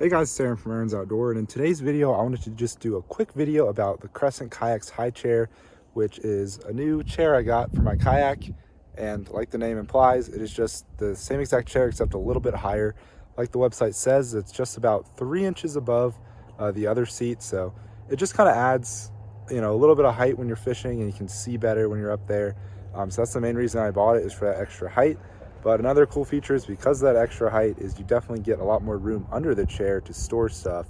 Hey guys, it's Aaron from Aaron's Outdoor, and in today's video I wanted to just do a quick video about the Crescent Kayaks high chair, which is a new chair I got for my kayak. And like the name implies, it is just the same exact chair except a little bit higher. Like the website says, it's just about 3 inches above the other seat, so it just kind of adds, a little bit of height when you're fishing, and you can see better when you're up there. So that's the main reason I bought it, is for that extra height. But another cool feature is, because of that extra height, is you definitely get a lot more room under the chair to store stuff.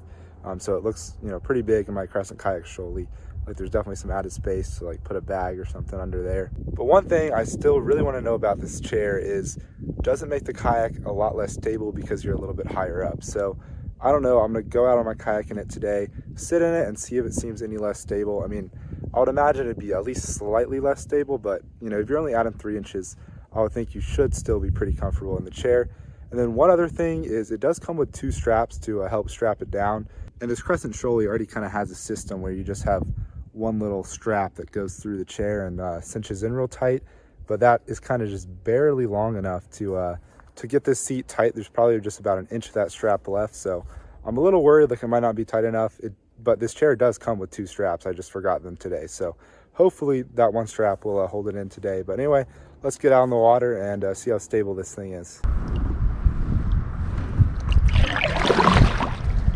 So it looks, pretty big in my Crescent Kayak Shakey. Like there's definitely some added space to like put a bag or something under there. But one thing I still really want to know about this chair is, does it make the kayak a lot less stable because you're a little bit higher up? So I don't know, I'm gonna go out on my kayak in it today, sit in it and see if it seems any less stable. I mean, I would imagine it'd be at least slightly less stable, but if you're only adding 3 inches, I would think you should still be pretty comfortable in the chair. And then one other thing is, it does come with 2 straps to help strap it down. And this Crescent Shakey already kind of has a system where you just have one little strap that goes through the chair and cinches in real tight. But that is kind of just barely long enough to get this seat tight. There's probably just about an inch of that strap left. So I'm a little worried like it might not be tight enough. But this chair does come with 2 straps. I just forgot them today. So hopefully that one strap will hold it in today. But anyway, let's get out in the water and see how stable this thing is.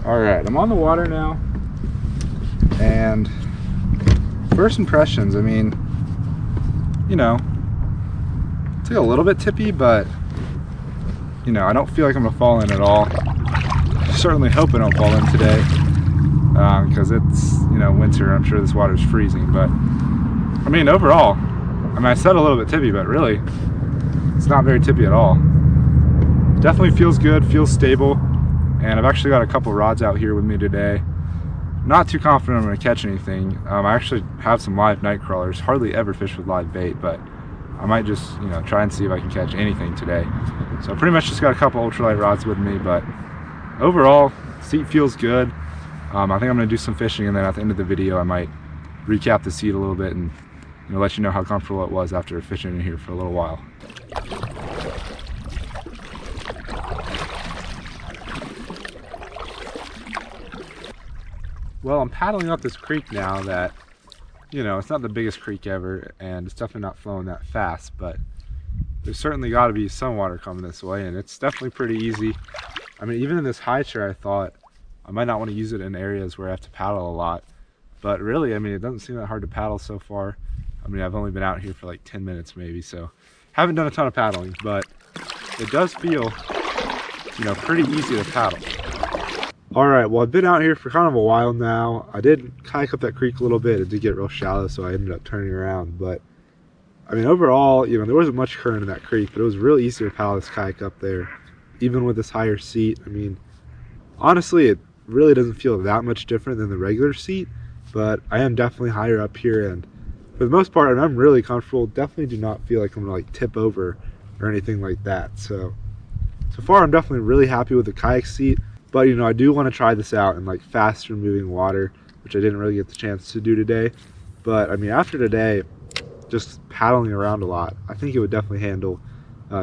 All right, I'm on the water now. And first impressions, I mean, it's like a little bit tippy, but I don't feel like I'm gonna fall in at all. Certainly hope I don't fall in today, because it's winter. I'm sure this water's freezing, but I mean, overall, I said a little bit tippy, but really it's not very tippy at all. Definitely feels good, feels stable, and I've actually got a couple rods out here with me today. Not too confident I'm going to catch anything. I actually have some live nightcrawlers. Hardly ever fish with live bait, but I might just try and see if I can catch anything today. So I pretty much just got a couple ultralight rods with me, but overall seat feels good. I think I'm going to do some fishing, and then at the end of the video I might recap the seat a little bit and let you know how comfortable it was after fishing in here for a little while. Well, I'm paddling up this creek now that, it's not the biggest creek ever, and it's definitely not flowing that fast, but there's certainly got to be some water coming this way, and it's definitely pretty easy. I mean, even in this high chair, I thought I might not want to use it in areas where I have to paddle a lot, but really, it doesn't seem that hard to paddle so far. I've only been out here for like 10 minutes maybe, so haven't done a ton of paddling, but it does feel, pretty easy to paddle. All right, well, I've been out here for kind of a while now. I did kayak up that creek a little bit. It did get real shallow, so I ended up turning around. But overall, there wasn't much current in that creek, but it was real easy to paddle this kayak up there, even with this higher seat. Honestly, it really doesn't feel that much different than the regular seat, but I am definitely higher up here, and for the most part, I'm really comfortable. Definitely do not feel like I'm gonna tip over or anything like that. So far, I'm definitely really happy with the kayak seat. But I do want to try this out in faster moving water, which I didn't really get the chance to do today. But after today, just paddling around a lot, I think it would definitely handle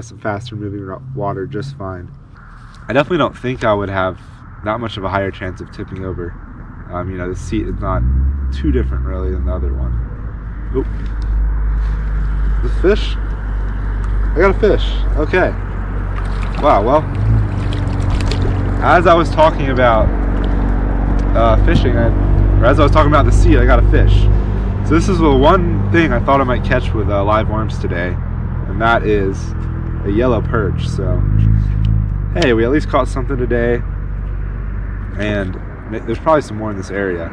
some faster moving water just fine. I definitely don't think I would have that much of a higher chance of tipping over. The seat is not too different really than the other one. Oop. The fish? I got a fish. Okay. Wow, well, as I was talking about fishing, or as I was talking about the seat, I got a fish. So this is the one thing I thought I might catch with live worms today, and that is a yellow perch. So hey, we at least caught something today, and there's probably some more in this area.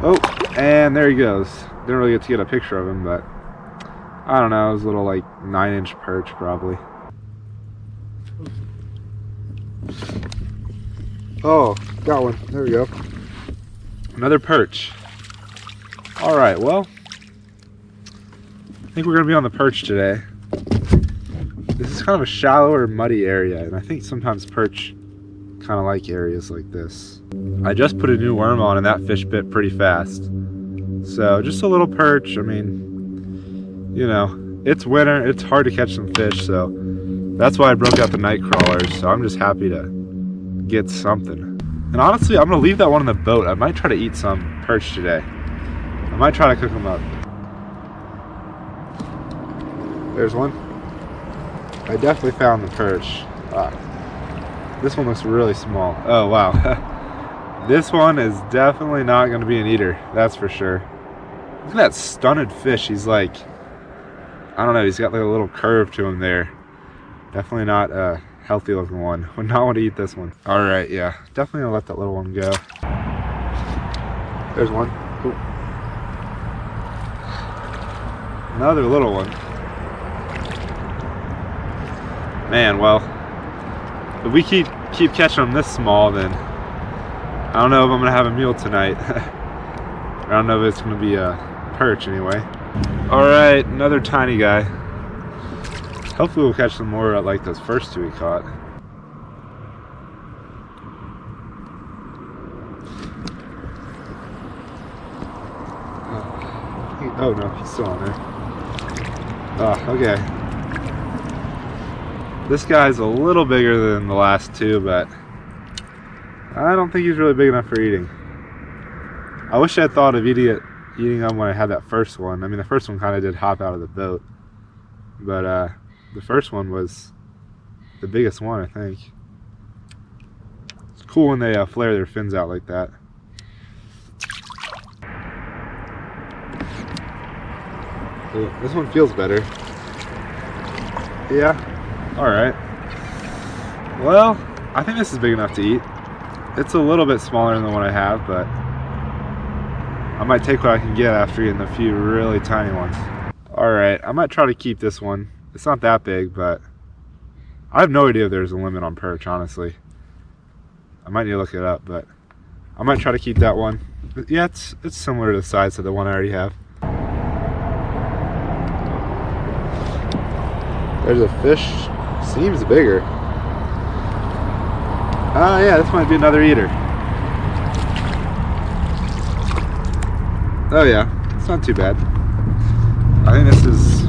Oh, and there he goes. Didn't really get to get a picture of him, but I don't know, it was a little 9-inch perch probably. Oh, got one. There we go. Another perch. All right, well, I think we're gonna be on the perch today. This is kind of a shallower, muddy area, and I think sometimes perch kind of like areas like this. I just put a new worm on, and that fish bit pretty fast. So just a little perch. It's winter, it's hard to catch some fish, so that's why I broke out the nightcrawlers. So I'm just happy to get something. And honestly, I'm gonna leave that one in the boat. I might try to eat some perch today. I might try to cook them up. There's one. I definitely found the perch. This one looks really small. Oh wow. This one is definitely not gonna be an eater, that's for sure. Look at that stunted fish. He's like, I don't know, he's got like a little curve to him there. Definitely not a healthy looking one. Would not want to eat this one. All right, yeah, definitely gonna let that little one go. There's one. Cool. Another little one. Man, well, if we keep catching them this small, then I don't know if I'm gonna have a meal tonight. I don't know if it's gonna be a perch anyway. All right, another tiny guy. Hopefully we'll catch some more like those first two we caught. Oh no, he's still on there. Okay. This guy's a little bigger than the last two, but I don't think he's really big enough for eating. I wish I had thought of eating them when I had that first one. I mean, the first one kind of did hop out of the boat, but the first one was the biggest one, I think. It's cool when they flare their fins out like that. So this one feels better. Yeah, all right. Well, I think this is big enough to eat. It's a little bit smaller than the one I have, but I might take what I can get after eating a few really tiny ones. All right, I might try to keep this one. It's not that big, but I have no idea if there's a limit on perch, honestly. I might need to look it up, but I might try to keep that one. But yeah, it's similar to the size of the one I already have. There's a fish, seems bigger. Yeah, this might be another eater. Oh yeah, it's not too bad. I think this is,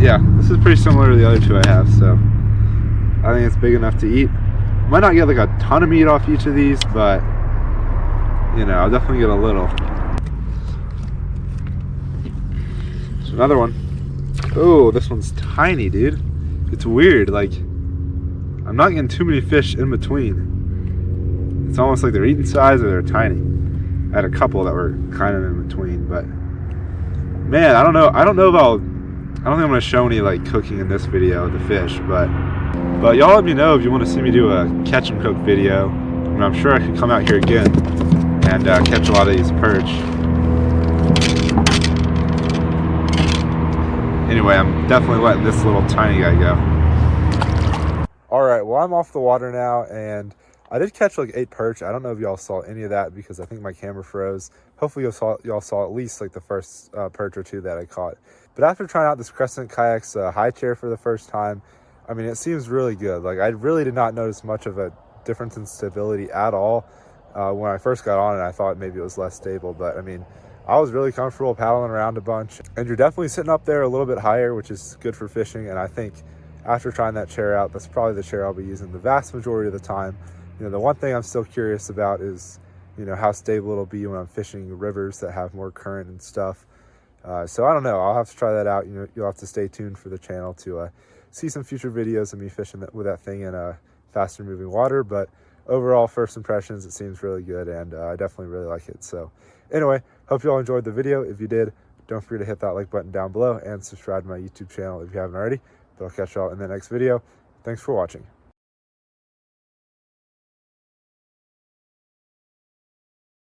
yeah, this is pretty similar to the other two I have, so I think it's big enough to eat. Might not get like a ton of meat off each of these, but you know, I'll definitely get a little. There's another one. Oh, this one's tiny, dude. It's weird, like, I'm not getting too many fish in between. It's almost like they're eating size or they're tiny. I had a couple that were kind of in between, but man, I don't know if I don't think I'm gonna show any like cooking in this video of the fish, but y'all let me know if you want to see me do a catch and cook video. I mean, I'm sure I could come out here again and catch a lot of these perch. Anyway, I'm definitely letting this little tiny guy go. All right, well, I'm off the water now, and I did catch like 8 perch. I don't know if y'all saw any of that because I think my camera froze. Hopefully y'all saw at least like the first perch or 2 that I caught. But after trying out this Crescent Kayaks high chair for the first time, I mean, it seems really good. Like, I really did not notice much of a difference in stability at all. When I first got on it, I thought maybe it was less stable, but I mean, I was really comfortable paddling around a bunch. And you're definitely sitting up there a little bit higher, which is good for fishing. And I think after trying that chair out, that's probably the chair I'll be using the vast majority of the time. You know, the one thing I'm still curious about is, you know, how stable it'll be when I'm fishing rivers that have more current and stuff. So I don't know. I'll have to try that out. You know, you'll have to stay tuned for the channel to see some future videos of me fishing with that thing in faster moving water. But overall, first impressions, it seems really good, and I definitely really like it. So anyway, hope you all enjoyed the video. If you did, don't forget to hit that like button down below and subscribe to my YouTube channel if you haven't already. But I'll catch y'all in the next video. Thanks for watching.